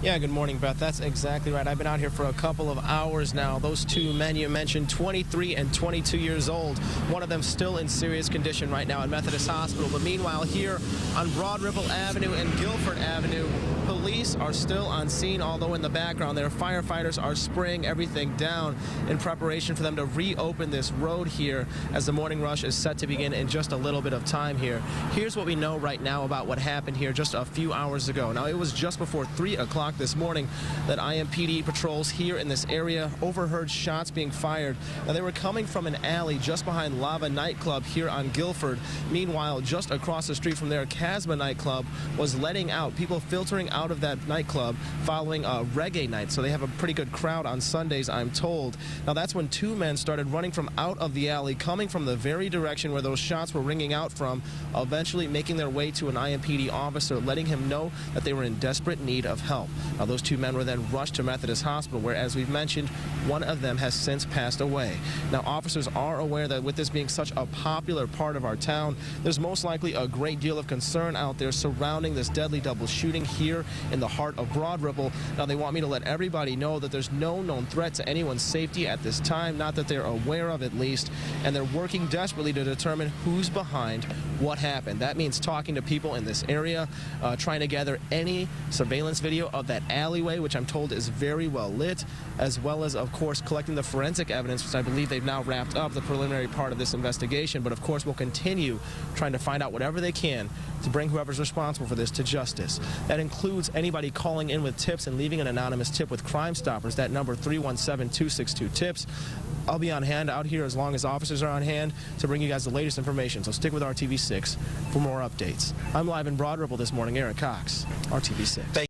Yeah, good morning, Beth. That's exactly right. I've been out here for a couple of hours now. Those two men you mentioned, 23 and 22 years old. One of them still in serious condition right now at Methodist Hospital. But meanwhile, here on Broad Ripple Avenue and Guilford Avenue, police are still on scene, although in the background their firefighters are spraying everything down in preparation for them to reopen this road here as the morning rush is set to begin in just a little bit of time here. Here's what we know right now about what happened here just a few hours ago. Now, it was just before 3 o'clock this morning that IMPD patrols here in this area overheard shots being fired. Now, they were coming from an alley just behind Lava nightclub here on Guilford. Meanwhile, just across the street from there, Casma nightclub was letting out people filtering out of that nightclub following a reggae night. So they have a pretty good crowd on Sundays, I'm told. Now, that's when two men started running from out of the alley, coming from the very direction where those shots were ringing out from, eventually making their way to an IMPD officer, letting him know that they were in desperate need of help. Now, those two men were then rushed to Methodist Hospital, where, as we've mentioned, one of them has since passed away. Now, officers are aware that with this being such a popular part of our town, there's most likely a great deal of concern out there surrounding this deadly double shooting here in the heart of Broad Ripple. Now, they want me to let everybody know that there's no known threat to anyone's safety at this time, not that they're aware of at least, and they're working desperately to determine who's behind what happened. That means talking to people in this area, trying to gather any surveillance video of that alleyway, which I'm told is very well lit, as well as, of course, collecting the forensic evidence, which I believe they've now wrapped up the preliminary part of this investigation. But, of course, we'll continue trying to find out whatever they can to bring whoever's responsible for this to justice. That includes anybody calling in with tips and leaving an anonymous tip with Crime Stoppers. That number, 317-262-TIPS. I'll be on hand out here as long as officers are on hand to bring you guys the latest information. So stick with RTV6 for more updates. I'm live in Broad Ripple this morning. Eric Cox, RTV6.